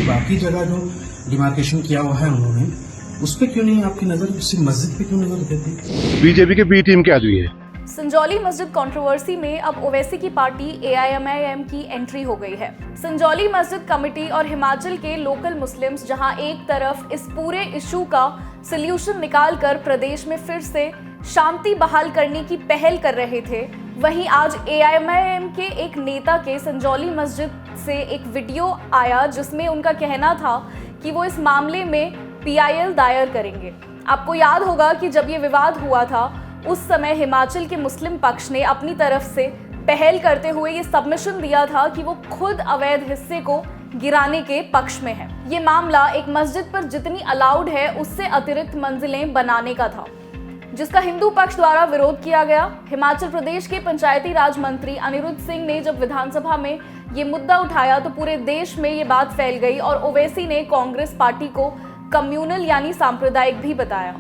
बाकी जगह जो डिमार्केशन किया हुआ है उन्होंने, उस पर क्यों नहीं आपकी नजर, सिर्फ मस्जिद पे क्यों नजर देती? बीजेपी के बी टीम के आदमी है। संजौली मस्जिद कंट्रोवर्सी में अब ओवैसी की पार्टी AIMIM की एंट्री हो गई है। संजौली मस्जिद कमेटी और हिमाचल के लोकल मुस्लिम्स जहां एक तरफ इस पूरे इशू का सल्यूशन निकालकर प्रदेश में फिर से शांति बहाल करने की पहल कर रहे थे, वहीं आज AIMIM के एक नेता के संजौली मस्जिद से एक वीडियो आया जिसमें उनका कहना था कि वो इस मामले में PIL दायर करेंगे। आपको याद होगा कि जब ये विवाद हुआ था उस समय हिमाचल के मुस्लिम पक्ष ने अपनी तरफ से पहल करते हुए ये सबमिशन दिया था कि वो खुद अवैध हिस्से को गिराने के पक्ष में है। ये मामला एक मस्जिद पर जितनी अलाउड है उससे अतिरिक्त मंजिलें बनाने का था, जिसका हिंदू पक्ष द्वारा विरोध किया गया। हिमाचल प्रदेश के पंचायती राज मंत्री अनिरुद्ध सिंह ने जब विधानसभा में ये मुद्दा उठाया तो पूरे देश में ये बात फैल गई और ओवैसी ने कांग्रेस पार्टी को कम्युनल यानी सांप्रदायिक भी बताया।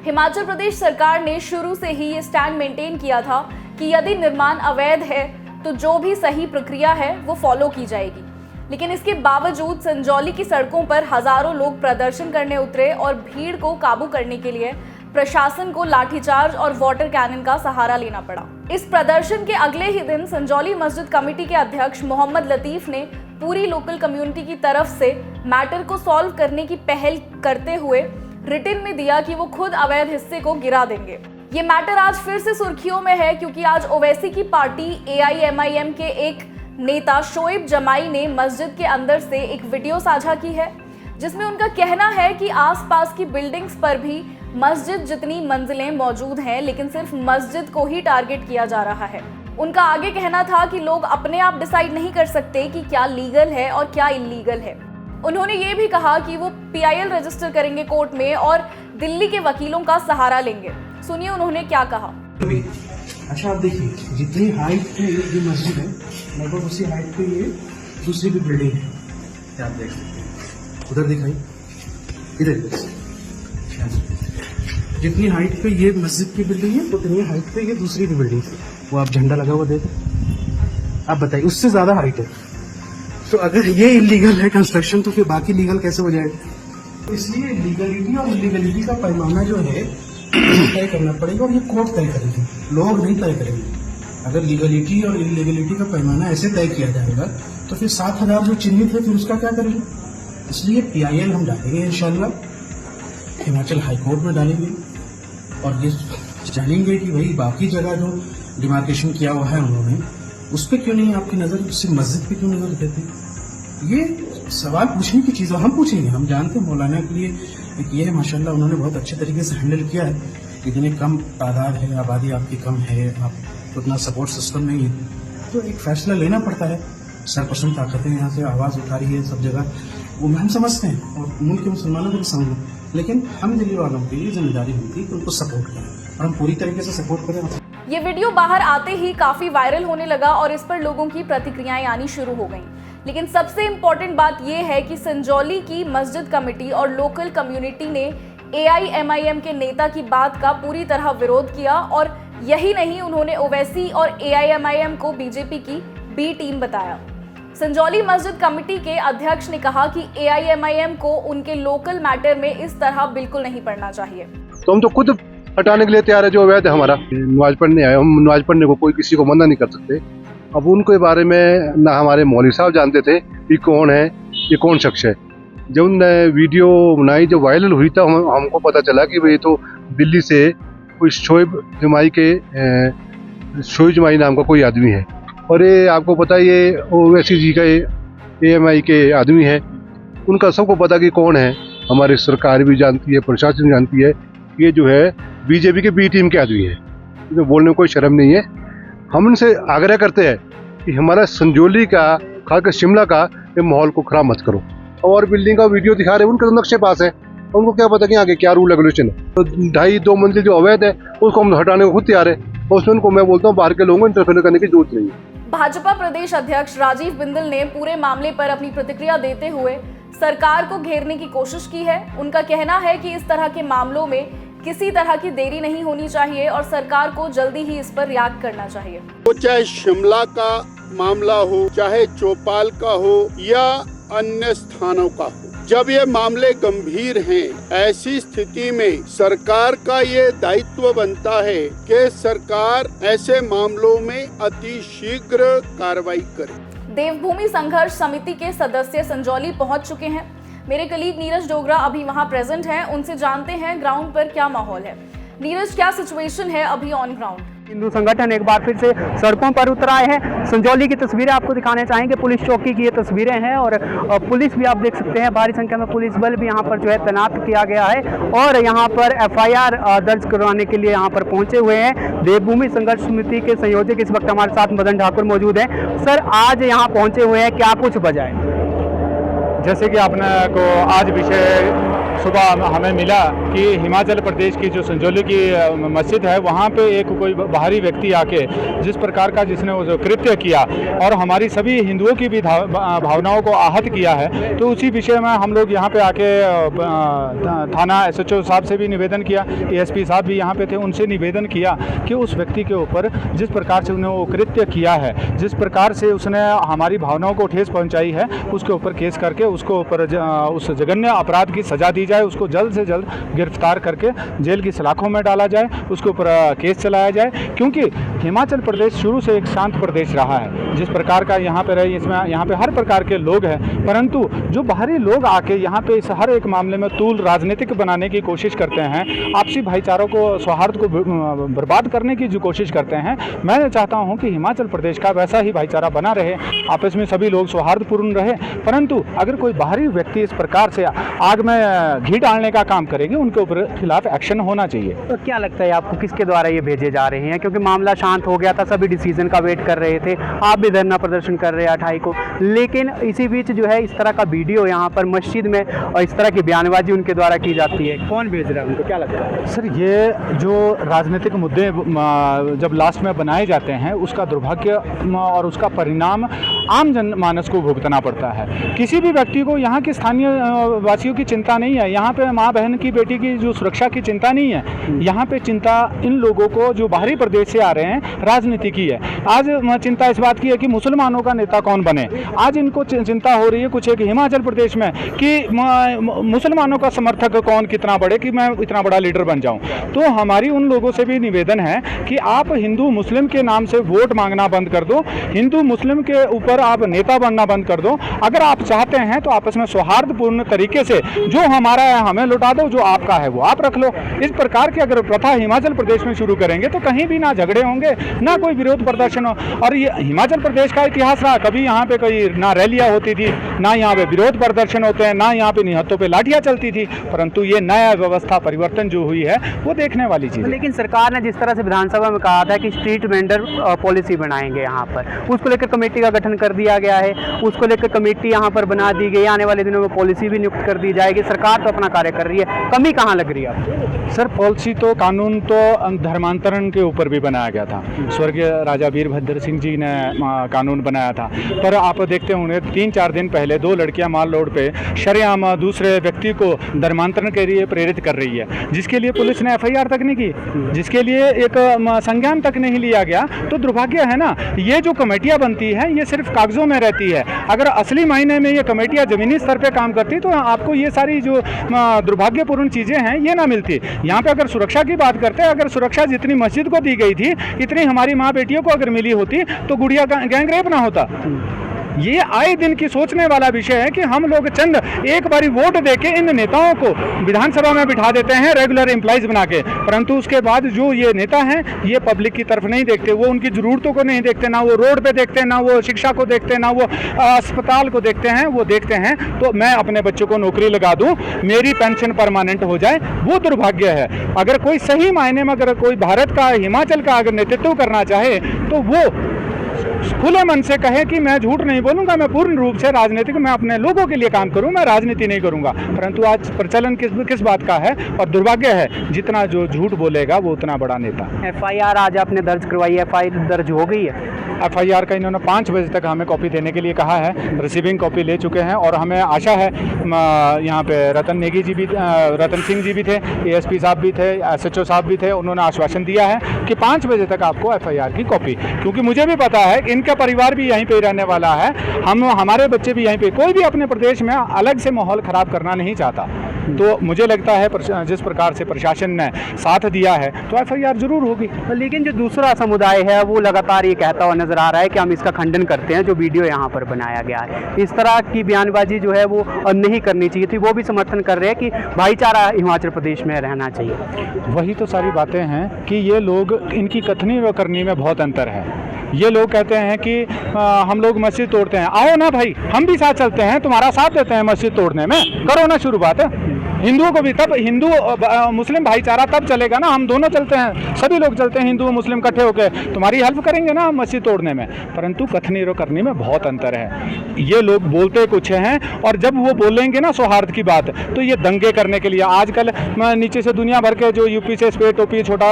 हिमाचल प्रदेश सरकार ने शुरू से ही ये स्टैंड मेंटेन किया था कि यदि निर्माण अवैध है तो जो भी सही प्रक्रिया है वो फॉलो की जाएगी, लेकिन इसके बावजूद संजौली की सड़कों पर हजारों लोग प्रदर्शन करने उतरे और भीड़ को काबू करने के लिए प्रशासन को लाठीचार्ज और वाटर कैनन का सहारा लेना पड़ा। इस प्रदर्शन के अगले ही दिन संजौली मस्जिद कमेटी के अध्यक्ष मोहम्मद लतीफ ने पूरी लोकल कम्युनिटी की तरफ से मैटर को सॉल्व करने की पहल करते हुए रिटन में दिया कि वो खुद अवैध हिस्से को गिरा देंगे। ये मैटर आज फिर से सुर्खियों में है क्योंकि आज ओवैसी की पार्टी AIMIM के एक नेता शोएब जमाई ने मस्जिद के अंदर से एक वीडियो साझा की है जिसमें उनका कहना है कि आसपास की बिल्डिंग्स पर भी मस्जिद जितनी मंजिलें मौजूद हैं, लेकिन सिर्फ मस्जिद को ही टारगेट किया जा रहा है। उनका आगे कहना था कि लोग अपने आप डिसाइड नहीं कर सकते कि क्या लीगल है और क्या इलीगल है। उन्होंने ये भी कहा कि वो PIL रजिस्टर करेंगे कोर्ट में और दिल्ली के वकीलों का सहारा लेंगे। सुनिए उन्होंने क्या कहा। अच्छा, आप देखिए जितनी हाइट पे ये मस्जिद है लगभग उसी हाइट पे ये दूसरी भी बिल्डिंग है, क्या आप देख सकते हैं। उधर दिखाई, इधर जितनी हाइट पे ये मस्जिद की बिल्डिंग है उतनी हाइट पे ये दूसरी भी बिल्डिंग है। वो आप झंडा लगा हुआ देखें, आप बताइए उससे ज्यादा हाइट है। तो अगर ये इलीगल है कंस्ट्रक्शन तो फिर बाकी लीगल कैसे हो जाएगा? इसलिए लीगलिटी और इलीगलिटी का पैमाना जो है तय करना पड़ेगा और ये कोर्ट तय करेगी, लोग नहीं तय करेंगे। अगर लीगलिटी और इलीगलिटी का पैमाना ऐसे तय किया जाएगा तो फिर 7,000 जो चिन्हित है फिर उसका क्या करेंगे? इसलिए PIL हम डालेंगे इंशाल्लाह, हिमाचल हाईकोर्ट में डालेंगे और ये जानेंगे कि भाई बाकी जगह जो डिमार्केशन किया हुआ है उन्होंने, उस पर क्यों नहीं आपकी नजर, सिर्फ मस्जिद पे क्यों नजर देती? ये सवाल पूछने की चीज़ हम पूछेंगे। हम जानते हैं मौलाना के लिए एक ये है माशाल्लाह उन्होंने बहुत अच्छे तरीके से हैंडल किया है। इतने कम तादाद है, आबादी आपकी कम है, आप उतना सपोर्ट सिस्टम नहीं है, तो एक फैसला लेना पड़ता है। सरपसंद ताकतें यहाँ से आवाज़ उठा रही है सब जगह, वो हम समझते हैं और मुल्क के मुसलमानों को भी समझ, लेकिन हम दिल्ली वालों की ये जिम्मेदारी होती है कि उनको सपोर्ट करें और हम पूरी तरीके से सपोर्ट करें। ये वीडियो बाहर आते ही काफी वायरल होने लगा और इस पर लोगों की प्रतिक्रियाएं आनी शुरू हो गईं। लेकिन सबसे इम्पोर्टेंट बात यह है कि संजौली की मस्जिद कमेटी और लोकल कम्युनिटी ने AIMIM के नेता की बात का पूरी तरह विरोध किया और यही नहीं, उन्होंने ओवैसी और AIMIM को बीजेपी की B टीम बताया। संजौली मस्जिद कमेटी के अध्यक्ष ने कहा कि AIMIM को उनके लोकल मैटर में इस तरह बिल्कुल नहीं पढ़ना चाहिए। तो हम तो खुद हटाने के लिए तैयार है जो अवैध है हमारा। नमाज पढ़ने आए, हम नमाज पढ़ने को कोई किसी को मना नहीं कर सकते। अब उनके बारे में ना हमारे मौलवी साहब जानते थे कि कौन है, ये कौन शख्स है। जब उनने वीडियो बनाई, जो वायरल हुई था, हमको पता चला कि भाई तो दिल्ली से कोई शोएब जमाई नाम का कोई आदमी है और ये आपको पता है ये ओवैसी जी का AMI के आदमी है। उनका सबको पता कि कौन है, हमारी सरकार भी जानती है, प्रशासन भी जानती है। ये जो है बीजेपी के B टीम के आदमी है, तो बोलने में कोई शर्म नहीं है। हम उनसे आग्रह करते हैं कि हमारा संजौली का, खासकर शिमला का ये माहौल को खराब मत करो। और बिल्डिंग का वीडियो दिखा रहे हैं, उनके तो नक्शे पास है, उनको क्या पता कि आगे क्या रूल रेगुलेशन है। तो 2.5-2 मंजिल जो अवैध है उसको हम हटाने को खुद तैयार है और उसमें उनको मैं बोलता हूँ बाहर के लोगों को इंटरफेयर करने की जरूरत नहीं है। भाजपा प्रदेश अध्यक्ष राजीव बिंदल ने पूरे मामले पर अपनी प्रतिक्रिया देते हुए सरकार को घेरने की कोशिश की है। उनका कहना है कि इस तरह के मामलों में किसी तरह की देरी नहीं होनी चाहिए और सरकार को जल्दी ही इस पर रिएक्ट करना चाहिए। वो चाहे शिमला का मामला हो, चाहे चौपाल का हो या अन्य स्थानों का हो। जब ये मामले गंभीर हैं, ऐसी स्थिति में सरकार का ये दायित्व बनता है कि सरकार ऐसे मामलों में अति शीघ्र कार्रवाई करे। देवभूमि संघर्ष समिति के सदस्य संजौली पहुंच चुके हैं। मेरे कलीग नीरज डोगरा अभी वहां प्रेजेंट हैं, उनसे जानते हैं ग्राउंड पर क्या माहौल है। नीरज, क्या सिचुएशन है अभी ऑन ग्राउंड? हिंदू संगठन एक बार फिर से सड़कों पर उतर आए हैं। संजौली की तस्वीरें आपको दिखाने चाहेंगे। पुलिस चौकी की ये तस्वीरें हैं और पुलिस भी आप देख सकते हैं, भारी संख्या में पुलिस बल भी यहाँ पर जो है तैनात किया गया है और यहाँ पर FIR दर्ज करवाने के लिए यहाँ पर पहुंचे हुए हैं। देवभूमि संघर्ष समिति के संयोजक इस वक्त हमारे साथ मदन ठाकुर मौजूद हैं। सर, आज यहाँ पहुंचे हुए हैं, क्या कुछ वजह है? जैसे कि आपने को आज विषय सुबह हमें मिला कि हिमाचल प्रदेश की जो संजौली की मस्जिद है वहाँ पे एक कोई बाहरी व्यक्ति आके जिस प्रकार का जिसने वो जो कृत्य किया और हमारी सभी हिंदुओं की भी भावनाओं को आहत किया है, तो उसी विषय में हम लोग यहाँ पे आके थाना SHO साहब से भी निवेदन किया, ASP साहब भी यहाँ पे थे, उनसे निवेदन किया कि उस व्यक्ति के ऊपर जिस प्रकार से उन्होंने वो कृत्य किया है, जिस प्रकार से उसने हमारी भावनाओं को ठेस पहुँचाई है, उसके ऊपर केस करके उसको ऊपर उस जघन्य अपराध की सजा दी जाए, उसको जल्द से जल्द गिरफ्तार करके जेल की सलाखों में डाला जाए, उसके ऊपर केस चलाया जाए। क्योंकि हिमाचल प्रदेश शुरू से एक शांत प्रदेश रहा है, जिस प्रकार का यहाँ पे रहे, इसमें यहाँ पे हर प्रकार के लोग हैं, परंतु जो बाहरी लोग आके यहाँ पे इस हर एक मामले में तूल राजनीतिक बनाने की कोशिश करते हैं, आपसी भाईचारों को, सौहार्द को बर्बाद करने की जो कोशिश करते हैं, मैं चाहता हूँ कि हिमाचल प्रदेश का वैसा ही भाईचारा बना रहे, आपस में सभी लोग सौहार्दपूर्ण रहे। परंतु अगर कोई बाहरी व्यक्ति इस प्रकार से आग में घी डालने का काम करेंगे, उनके ऊपर खिलाफ एक्शन होना चाहिए। तो क्या लगता है आपको किसके द्वारा ये भेजे जा रहे हैं? क्योंकि मामला शांत हो गया था, सभी डिसीजन का वेट कर रहे थे, आप भी धरना प्रदर्शन कर रहे हैं 28 को, लेकिन इसी बीच जो है इस तरह का वीडियो यहाँ पर मस्जिद में और इस तरह की बयानबाजी उनके द्वारा की जाती है, कौन भेज रहा है उनको, क्या लगता है? सर, ये जो राजनीतिक मुद्दे जब लास्ट में बनाए जाते हैं, उसका दुर्भाग्य और उसका परिणाम आम जनमानस को भुगतना पड़ता है। किसी भी व्यक्ति को यहाँ के स्थानीय वासियों की चिंता नहीं है, यहाँ पे माँ बहन की, बेटी की जो सुरक्षा की चिंता नहीं है, यहाँ पे चिंता इन लोगों को जो बाहरी प्रदेश से आ रहे हैं राजनीति की है। आज चिंता इस बात की है कि मुसलमानों का नेता कौन बने। आज इनको चिंता हो रही है कुछ एक हिमाचल प्रदेश में कि मुसलमानों का समर्थक कौन कितना बढ़े कि मैं इतना बड़ा लीडर बन जाऊं। तो हमारी उन लोगों से भी निवेदन है कि आप हिंदू मुस्लिम के नाम से वोट मांगना बंद कर दो, हिंदू मुस्लिम के ऊपर आप नेता बनना बंद कर दो। अगर आप चाहते हैं तो आपस में सौहार्दपूर्ण तरीके से जो हमारा है हमें लौटा दो, जो आपका है वो आप रख लो। इस प्रकार की अगर प्रथा हिमाचल प्रदेश में शुरू करेंगे तो कहीं भी ना झगड़े होंगे, ना कोई विरोध प्रदर्शन हो। और ये हिमाचल प्रदेश का इतिहास रहा, कभी यहाँ पे कोई ना रैलियां होती थी, ना यहाँ पे विरोध प्रदर्शन होते हैं, ना यहाँ पे निहत्तों पे लाठियां चलती थी। परंतु ये नया व्यवस्था परिवर्तन जो हुई है वो देखने वाली चीज है। लेकिन सरकार ने जिस तरह से विधानसभा में कहा था कि स्ट्रीट वेंडर पॉलिसी बनाएंगे यहाँ पर, उसको लेकर कमेटी का गठन कर दिया गया है, उसको लेकर कमेटी यहाँ पर बना दी गई, आने वाले दिनों में पॉलिसी भी नियुक्त कर दी जाएगी। सरकार तो अपना कार्य कर रही है, कमी कहाँ लग रही है आपको? सर, पॉलिसी तो, कानून तो धर्मांतरण के ऊपर भी बनाया गया था, स्वर्गीय राजा वीरभद्र सिंह जी ने कानून बनाया था। पर आप देखते होंगे 3-4 दिन पहले 2 लड़कियां माल रोड पे शरेआम दूसरे व्यक्ति को धर्मांतरण के लिए प्रेरित कर रही है, जिसके लिए पुलिस ने FIR तक नहीं की, जिसके लिए एक संज्ञान तक नहीं लिया गया। तो दुर्भाग्य है ना, ये जो कमेटियां बनती है ये सिर्फ कागजों में रहती है। अगर असली मायने में ये कमेटियां जमीनी स्तर पे काम करती तो आपको ये सारी जो दुर्भाग्यपूर्ण चीजें हैं ये ना मिलती। यहाँ पे अगर सुरक्षा की बात करते हैं, अगर सुरक्षा जितनी मस्जिद को दी गई थी इतनी हमारी माँ बेटियों को अगर मिली होती तो गुड़िया गैंग रेप ना होता। ये आए दिन की सोचने वाला विषय है कि हम लोग चंद एक बारी वोट देके इन नेताओं को विधानसभा में बिठा देते हैं रेगुलर एम्प्लॉइज बना के, परंतु उसके बाद जो ये नेता हैं ये पब्लिक की तरफ नहीं देखते, वो उनकी जरूरतों को नहीं देखते, ना वो रोड पे देखते हैं, ना वो शिक्षा को देखते हैं, ना वो अस्पताल को देखते हैं। वो देखते हैं तो मैं अपने बच्चों को नौकरी लगा दूं, मेरी पेंशन परमानेंट हो जाए, वो दुर्भाग्य है। अगर कोई सही मायने में अगर कोई भारत का, हिमाचल का अगर नेतृत्व करना चाहे तो वो खुले मन से कहे कि मैं झूठ नहीं बोलूंगा, मैं पूर्ण रूप से राजनीतिक, मैं अपने लोगों के लिए काम करूं, मैं राजनीति नहीं करूंगा। परंतु आज प्रचलन किस बात का है, और दुर्भाग्य है जितना जो झूठ बोलेगा वो उतना बड़ा नेता। FIR आज आपने दर्ज करवाई, FIR दर्ज हो गई है? FIR का इन्होंने 5 बजे तक हमें कॉपी देने के लिए कहा है, रिसीविंग कॉपी ले चुके हैं और हमें आशा है, यहाँ पे रतन सिंह जी भी थे, ASP साहब भी थे, SHO साहब भी थे, उन्होंने आश्वासन दिया है कि 5 बजे तक आपको FIR की कॉपी, क्योंकि मुझे भी पता है कि इन इनका परिवार भी यहीं पे रहने वाला है, हमारे बच्चे भी यहीं पे, कोई भी अपने प्रदेश में अलग से माहौल ख़राब करना नहीं चाहता। तो मुझे लगता है जिस प्रकार से प्रशासन ने साथ दिया है तो FIR जरूर होगी। लेकिन जो दूसरा समुदाय है वो लगातार ये कहता हुआ नजर आ रहा है कि हम इसका खंडन करते हैं जो वीडियो यहाँ पर बनाया गया है। इस तरह की बयानबाजी जो है वो नहीं करनी चाहिए थी। वो भी समर्थन कर रहे हैं कि भाईचारा हिमाचल प्रदेश में रहना चाहिए। वही तो सारी बातें हैं कि ये लोग, इनकी कथनी व करनी में बहुत अंतर है। ये लोग कहते हैं कि हम लोग मस्जिद तोड़ते हैं, आओ ना भाई हम भी साथ चलते हैं, तुम्हारा साथ देते हैं मस्जिद तोड़ने में, करो ना शुरू बात है। हिंदुओं को भी तब हिंदू मुस्लिम भाईचारा तब चलेगा ना, हम दोनों चलते हैं, सभी लोग चलते हैं हिंदू मुस्लिम इकट्ठे होकर, तुम्हारी हेल्प करेंगे ना मस्जिद तोड़ने में। परंतु कथनी व करनी में बहुत अंतर है। ये लोग बोलते कुछ हैं और जब वो बोलेंगे ना सौहार्द की बात तो ये दंगे करने के लिए, आजकल नीचे से दुनिया भर के जो यूपी से स्पेट टोपी छोटा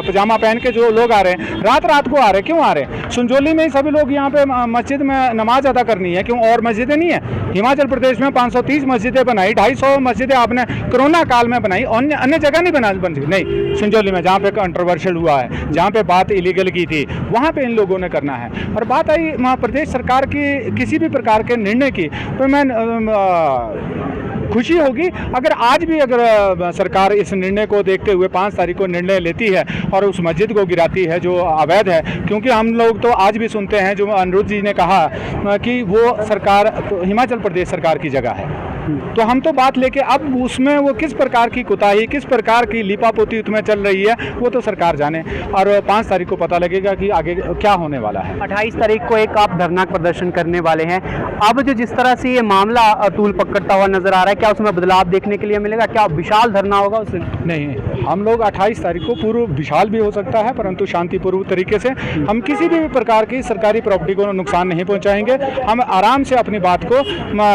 पजामा पहन के जो लोग आ रहे हैं, रात रात को आ रहे हैं, क्यों आ रहे हैं? संजौली में ही सभी लोग यहाँ पे मस्जिद में नमाज अदा करनी है, क्यों और मस्जिदें नहीं है? हिमाचल प्रदेश में 530 मस्जिदें बनाई, 250 मस्जिदें आपने कोरोना काल में बनाई, अन्य जगह नहीं बन सकती। नहीं, संजौली में जहाँ पे कंट्रोवर्शियल हुआ है, जहाँ पे बात इलीगल की थी, वहाँ पे इन लोगों ने करना है। और बात आई प्रदेश सरकार की किसी भी प्रकार के निर्णय की, तो मैं खुशी होगी अगर आज भी अगर सरकार इस निर्णय को देखते हुए 5 तारीख को निर्णय लेती है और उस मस्जिद को गिराती है जो अवैध है। क्योंकि हम लोग तो आज भी सुनते हैं, जो अनिरुद्ध जी ने कहा कि वो सरकार तो हिमाचल प्रदेश सरकार की जगह है, तो हम तो बात लेके अब उसमें वो किस प्रकार की कुताही, किस प्रकार की लिपापोती उसमें चल रही है, वो तो सरकार जाने। और 5 तारीख को पता लगेगा कि आगे क्या होने वाला है। 28 तारीख को एक आप धरना प्रदर्शन करने वाले हैं। अब जो जिस तरह से ये मामला तूल पकड़ता हुआ नजर आ रहा है, क्या उसमें बदलाव देखने के लिए मिलेगा? क्या विशाल धरना होगा उस दिन? नहीं, हम लोग 28 तारीख को पूर्व विशाल भी हो सकता है, परंतु शांतिपूर्व तरीके से हम किसी भी प्रकार की सरकारी प्रॉपर्टी को नुकसान नहीं पहुंचाएंगे। हम आराम से अपनी बात को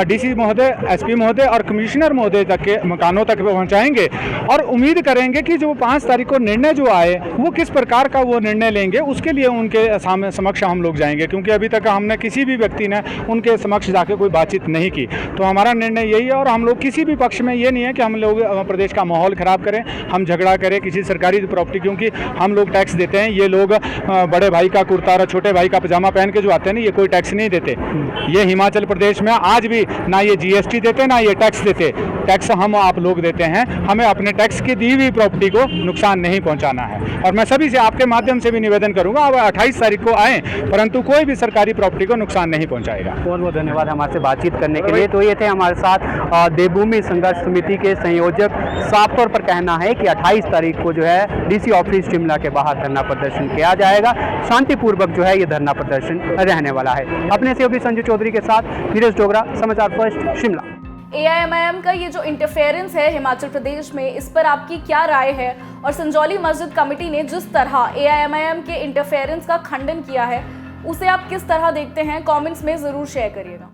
DC महोदय, SP महोदय और कमिश्नर महोदय तक के मकानों तक पहुंचाएंगे और उम्मीद करेंगे कि जो 5 तारीख को निर्णय जो आए वो किस प्रकार का वो निर्णय लेंगे, उसके लिए उनके सामने समक्ष हम लोग जाएंगे। क्योंकि अभी तक हमने किसी भी व्यक्ति ने उनके समक्ष जाके कोई बातचीत नहीं की, तो हमारा निर्णय यही है। और हम लोग किसी भी पक्ष में ये नहीं है कि हम लोग प्रदेश का माहौल ख़राब करें, हम झगड़ा करें किसी सरकारी प्रॉपर्टी, क्योंकि हम लोग टैक्स देते हैं। ये लोग बड़े भाई का कुर्ता और छोटे भाई का पजामा पहन के जो आते हैं ना, ये कोई टैक्स नहीं देते। ये हिमाचल प्रदेश में आज भी ना ये GST देते ना ये टैक्स देते। टैक्स हम आप लोग देते हैं, हमें अपने टैक्स की दी हुई प्रॉपर्टी को नुकसान नहीं पहुंचाना है। और मैं सभी से आपके माध्यम से भी निवेदन करूंगा, अब 28 तारीख को आएँ, परंतु कोई भी सरकारी प्रॉपर्टी को नुकसान नहीं पहुंचाएगा। बहुत बहुत धन्यवाद हमारे से बातचीत करने के लिए। तो ये थे हमारे साथ देवभूमि संघर्ष समिति के संयोजक। साफ तौर पर कहना है कि 28 तारीख को जो है DC ऑफिस शिमला के बाहर धरना प्रदर्शन किया जाएगा। शांतिपूर्वक जो है ये धरना प्रदर्शन रहने वाला है। अपने सहयोगी संजू चौधरी के साथ नीरज डोगरा, समाचार फर्स्ट, शिमला। AIMIM का ये जो इंटरफेरेंस है हिमाचल प्रदेश में, इस पर आपकी क्या राय है? और संजौली मस्जिद कमेटी ने जिस तरह AIMIM के इंटरफेरेंस का खंडन किया है, उसे आप किस तरह देखते हैं? कमेंट्स में ज़रूर शेयर करिएगा।